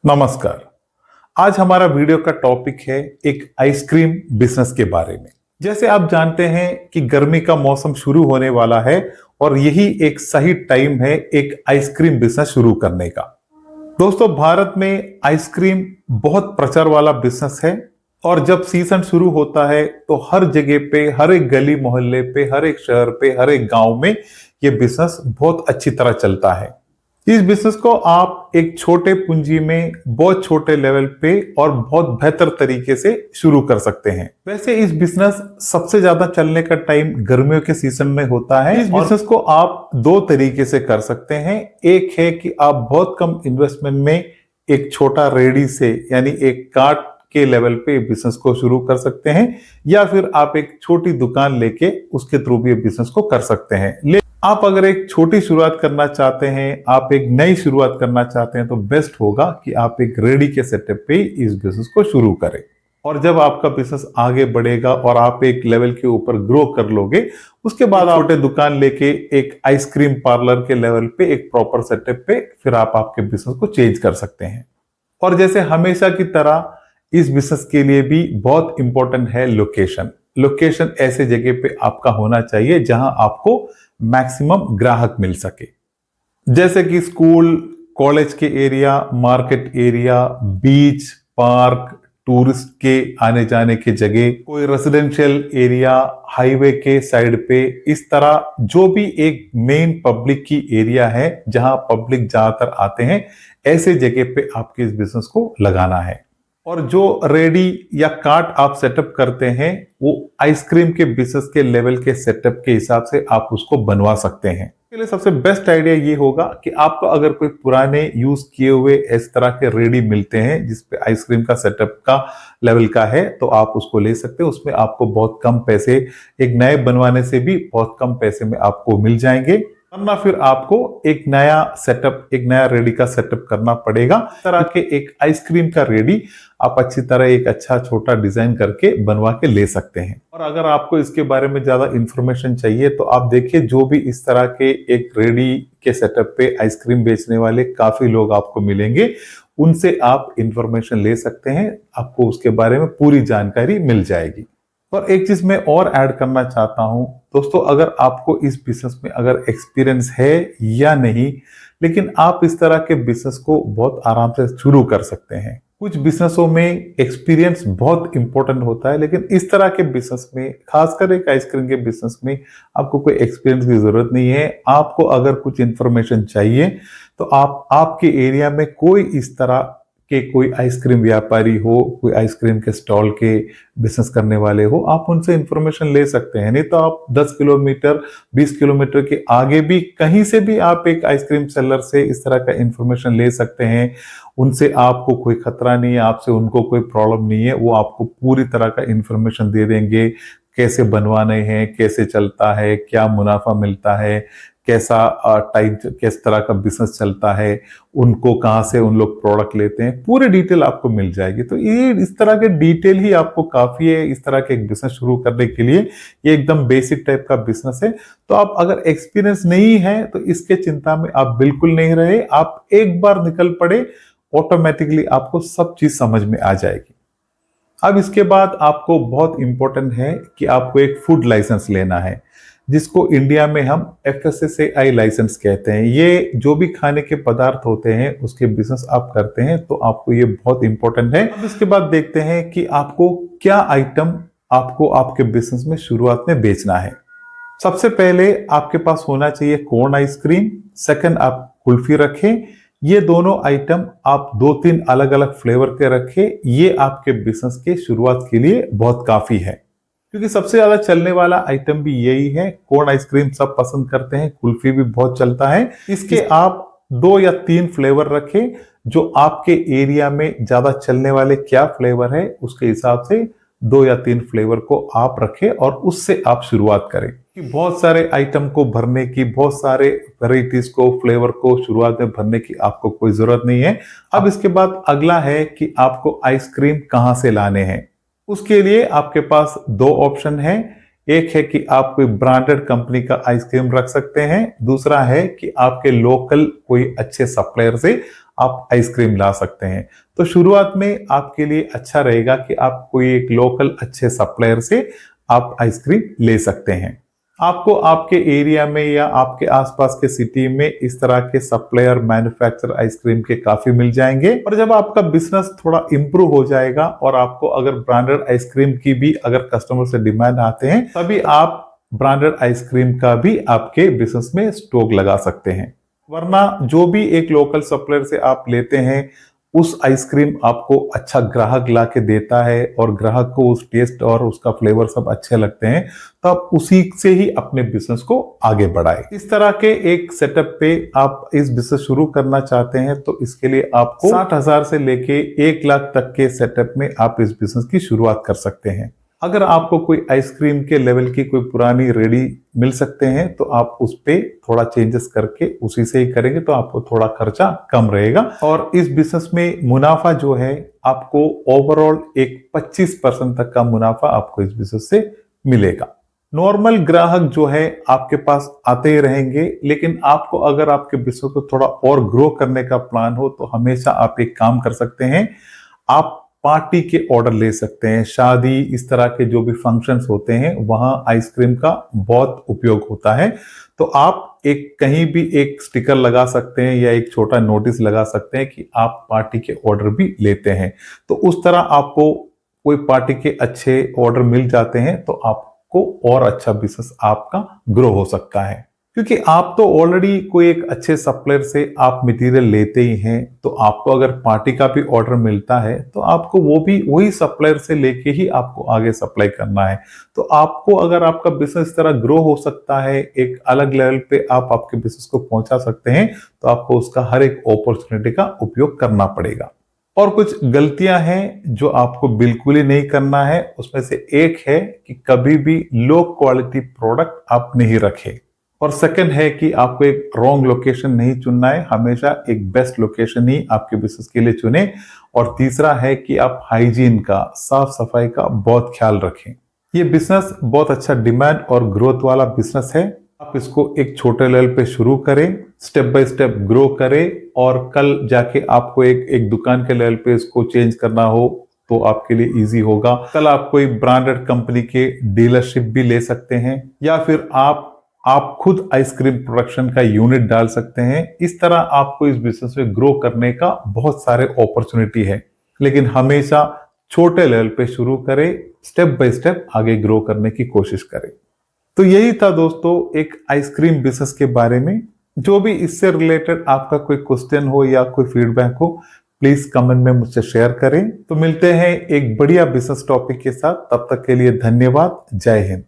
नमस्कार। आज हमारा वीडियो का टॉपिक है एक आइसक्रीम बिजनेस के बारे में। जैसे आप जानते हैं कि गर्मी का मौसम शुरू होने वाला है और यही एक सही टाइम है एक आइसक्रीम बिजनेस शुरू करने का। दोस्तों, भारत में आइसक्रीम बहुत प्रचार वाला बिजनेस है और जब सीजन शुरू होता है तो हर जगह पे, हर एक गली मोहल्ले पे, हर एक शहर पे, हर एक गांव में ये बिजनेस बहुत अच्छी तरह चलता है। इस बिजनेस को आप एक छोटे पूंजी में बहुत छोटे लेवल पे और बहुत बेहतर तरीके से शुरू कर सकते हैं। वैसे इस बिजनेस सबसे ज्यादा चलने का टाइम गर्मियों के सीजन में होता है। इस बिजनेस को आप दो तरीके से कर सकते हैं। एक है कि आप बहुत कम इन्वेस्टमेंट में एक छोटा रेडी से यानी एक कार्ट के लेवल पे बिजनेस को शुरू कर सकते हैं, या फिर आप एक छोटी दुकान लेके उसके थ्रू भी बिजनेस को कर सकते हैं। आप अगर एक छोटी शुरुआत करना चाहते हैं, आप एक नई शुरुआत करना चाहते हैं, तो बेस्ट होगा कि आप एक रेडी के सेटअप पे इस बिजनेस को शुरू करें। और जब आपका बिजनेस आगे बढ़ेगा और आप एक लेवल के ऊपर ग्रो कर लोगे, उसके बाद आप छोटे दुकान लेके एक आइसक्रीम पार्लर के लेवल पे एक प्रॉपर सेटअप पे फिर आप आपके बिजनेस को चेंज कर सकते हैं। और जैसे हमेशा की तरह इस बिजनेस के लिए भी बहुत इंपॉर्टेंट है लोकेशन। लोकेशन ऐसे जगह पे आपका होना चाहिए जहां आपको मैक्सिमम ग्राहक मिल सके, जैसे कि स्कूल, कॉलेज के एरिया, मार्केट एरिया, बीच, पार्क, टूरिस्ट के आने जाने की जगह, कोई रेजिडेंशियल एरिया, हाईवे के साइड पे, इस तरह जो भी एक मेन पब्लिक की एरिया है जहां पब्लिक ज्यादातर आते हैं, ऐसे जगह पे आपके इस बिजनेस को लगाना है। और जो रेडी या कार्ट आप सेटअप करते हैं वो आइसक्रीम के बिजनेस के लेवल के सेटअप के हिसाब से आप उसको बनवा सकते हैं। इसके लिए सबसे बेस्ट आइडिया ये होगा कि आपको अगर कोई पुराने यूज किए हुए इस तरह के रेडी मिलते हैं जिसपे आइसक्रीम का सेटअप का लेवल का है, तो आप उसको ले सकते हैं। उसमें आपको बहुत कम पैसे, एक नए बनवाने से भी बहुत कम पैसे में आपको मिल जाएंगे, वरना फिर आपको एक नया सेटअप, एक नया रेडी का सेटअप करना पड़ेगा। इस तरह के एक आइसक्रीम का रेडी आप अच्छी तरह एक अच्छा छोटा डिजाइन करके बनवा के ले सकते हैं। और अगर आपको इसके बारे में ज्यादा इंफॉर्मेशन चाहिए तो आप देखिए, जो भी इस तरह के एक रेडी के सेटअप पे आइसक्रीम बेचने वाले काफी लोग आपको मिलेंगे, उनसे आप इंफॉर्मेशन ले सकते हैं। आपको उसके बारे में पूरी जानकारी मिल जाएगी। और एक चीज मैं और ऐड करना चाहता हूं दोस्तों, अगर आपको इस बिजनेस में अगर एक्सपीरियंस है या नहीं, लेकिन आप इस तरह के बिजनेस को बहुत आराम से शुरू कर सकते हैं। कुछ बिजनेसों में एक्सपीरियंस बहुत इंपॉर्टेंट होता है, लेकिन इस तरह के बिजनेस में, खासकर एक आइसक्रीम के बिजनेस में, आपको कोई एक्सपीरियंस की जरूरत नहीं है। आपको अगर कुछ इंफॉर्मेशन चाहिए तो आप आपके एरिया में कोई इस तरह कि कोई आइसक्रीम व्यापारी हो, कोई आइसक्रीम के स्टॉल के बिजनेस करने वाले हो, आप उनसे इंफॉर्मेशन ले सकते हैं। नहीं तो आप 10 किलोमीटर, 20 किलोमीटर के आगे भी कहीं से भी आप एक आइसक्रीम सेलर से इस तरह का इंफॉर्मेशन ले सकते हैं। उनसे आपको कोई खतरा नहीं है, आपसे उनको कोई प्रॉब्लम नहीं है। वो आपको पूरी तरह का इंफॉर्मेशन दे देंगे, कैसे बनवाने हैं, कैसे चलता है, क्या मुनाफा मिलता है, कैसा टाइप, किस तरह का बिजनेस चलता है, उनको कहाँ से उन लोग प्रोडक्ट लेते हैं, पूरी डिटेल आपको मिल जाएगी। तो ये इस तरह के डिटेल ही आपको काफी है इस तरह के एक बिजनेस शुरू करने के लिए। ये एकदम बेसिक टाइप का बिजनेस है। तो आप अगर एक्सपीरियंस नहीं है तो इसके चिंता में आप बिल्कुल नहीं रहे। आप एक बार निकल पड़े, ऑटोमेटिकली आपको सब चीज समझ में आ जाएगी। अब इसके बाद आपको बहुत इंपॉर्टेंट है कि आपको एक फूड लाइसेंस लेना है, जिसको इंडिया में हम FSSAI लाइसेंस कहते हैं। ये जो भी खाने के पदार्थ होते हैं उसके बिजनेस आप करते हैं तो आपको ये बहुत इंपॉर्टेंट है। अब इसके बाद देखते हैं कि आपको क्या आइटम आपको आपके बिजनेस में शुरुआत में बेचना है। सबसे पहले आपके पास होना चाहिए कोन आइसक्रीम। सेकंड, आप कुल्फी रखें। ये दोनों आइटम आप 2-3 अलग अलग फ्लेवर के रखें। ये आपके बिजनेस के शुरुआत के लिए बहुत काफी है, क्योंकि सबसे ज्यादा चलने वाला आइटम भी यही है। कोन आइसक्रीम सब पसंद करते हैं, कुल्फी भी बहुत चलता है। इसके आप 2 या 3 फ्लेवर रखें। जो आपके एरिया में ज्यादा चलने वाले क्या फ्लेवर है उसके हिसाब से 2 या 3 फ्लेवर को आप रखें और उससे आप शुरुआत करें। कि बहुत सारे आइटम को भरने की, बहुत सारे वेराइटीज को, फ्लेवर को शुरुआत में भरने की आपको कोई जरूरत नहीं है। अब इसके बाद अगला है कि आपको आइसक्रीम कहां से लाने हैं। उसके लिए आपके पास 2 ऑप्शन है। एक है कि आप कोई ब्रांडेड कंपनी का आइसक्रीम रख सकते हैं, दूसरा है कि आपके लोकल कोई अच्छे सप्लायर से आप आइसक्रीम ला सकते हैं। तो शुरुआत में आपके लिए अच्छा रहेगा कि आप कोई एक लोकल अच्छे सप्लायर से आप आइसक्रीम ले सकते हैं। आपको आपके एरिया में या आपके आसपास के सिटी में इस तरह के सप्लायर मैन्युफैक्चर आइसक्रीम के काफी मिल जाएंगे। और जब आपका बिजनेस थोड़ा इंप्रूव हो जाएगा और आपको अगर ब्रांडेड आइसक्रीम की भी अगर कस्टमर से डिमांड आते हैं, तभी आप ब्रांडेड आइसक्रीम का भी आपके बिजनेस में स्टॉक लगा सकते हैं। वरना जो भी एक लोकल सप्लायर से आप लेते हैं, उस आइसक्रीम आपको अच्छा ग्राहक ला के देता है और ग्राहक को उस टेस्ट और उसका फ्लेवर सब अच्छे लगते हैं, तो आप उसी से ही अपने बिजनेस को आगे बढ़ाए। इस तरह के एक सेटअप पे आप इस बिजनेस शुरू करना चाहते हैं तो इसके लिए आपको 60,000 से लेके 1 लाख तक के सेटअप में आप इस बिजनेस की शुरुआत कर सकते हैं। अगर आपको कोई आइसक्रीम के लेवल की कोई पुरानी रेडी मिल सकते हैं तो आप उस पे थोड़ा चेंजेस करके उसी से ही करेंगे तो आपको थोड़ा खर्चा कम रहेगा। और इस बिजनेस में मुनाफा जो है आपको ओवरऑल एक 25% तक का मुनाफा आपको इस बिजनेस से मिलेगा। नॉर्मल ग्राहक जो है आपके पास आते ही रहेंगे, लेकिन आपको अगर आपके बिजनेस को थोड़ा और ग्रो करने का प्लान हो तो हमेशा आप एक काम कर सकते हैं, आप पार्टी के ऑर्डर ले सकते हैं। शादी इस तरह के जो भी फंक्शंस होते हैं वहां आइसक्रीम का बहुत उपयोग होता है। तो आप एक कहीं भी एक स्टिकर लगा सकते हैं या एक छोटा नोटिस लगा सकते हैं कि आप पार्टी के ऑर्डर भी लेते हैं। तो उस तरह आपको कोई पार्टी के अच्छे ऑर्डर मिल जाते हैं तो आपको और अच्छा बिजनेस आपका ग्रो हो सकता है। क्योंकि आप तो ऑलरेडी कोई एक अच्छे सप्लायर से आप मटेरियल लेते ही हैं, तो आपको अगर पार्टी का भी ऑर्डर मिलता है तो आपको वो भी वही सप्लायर से लेके ही आपको आगे सप्लाई करना है। तो आपको अगर आपका बिजनेस इस तरह ग्रो हो सकता है, एक अलग लेवल पे आप आपके बिजनेस को पहुंचा सकते हैं, तो आपको उसका हर एक अपॉर्चुनिटी का उपयोग करना पड़ेगा। और कुछ गलतियां हैं जो आपको बिल्कुल ही नहीं करना है। उसमें से एक है कि कभी भी लो क्वालिटी प्रोडक्ट आप नहीं रखें। और सेकंड है कि आपको एक रॉन्ग लोकेशन नहीं चुनना है, हमेशा एक बेस्ट लोकेशन ही आपके बिजनेस के लिए चुने। और तीसरा है कि आप हाइजीन का, साफ सफाई का बहुत ख्याल रखें। ये बिजनेस बहुत अच्छा डिमांड और ग्रोथ वाला बिजनेस है। आप इसको एक छोटे लेवल पे शुरू करें, स्टेप बाय स्टेप ग्रो करें और कल जाके आपको एक दुकान के लेवल पे इसको चेंज करना हो तो आपके लिए इजी होगा। कल आप कोई ब्रांडेड कंपनी के डीलरशिप भी ले सकते हैं या फिर आप खुद आइसक्रीम प्रोडक्शन का यूनिट डाल सकते हैं। इस तरह आपको इस बिजनेस में ग्रो करने का बहुत सारे अपॉर्चुनिटी है, लेकिन हमेशा छोटे लेवल पे शुरू करें, स्टेप बाय स्टेप आगे ग्रो करने की कोशिश करें। तो यही था दोस्तों एक आइसक्रीम बिजनेस के बारे में। जो भी इससे रिलेटेड आपका कोई क्वेश्चन हो या कोई फीडबैक हो, प्लीज कमेंट में मुझसे शेयर करें। तो मिलते हैं एक बढ़िया बिजनेस टॉपिक के साथ, तब तक के लिए धन्यवाद। जय हिंद।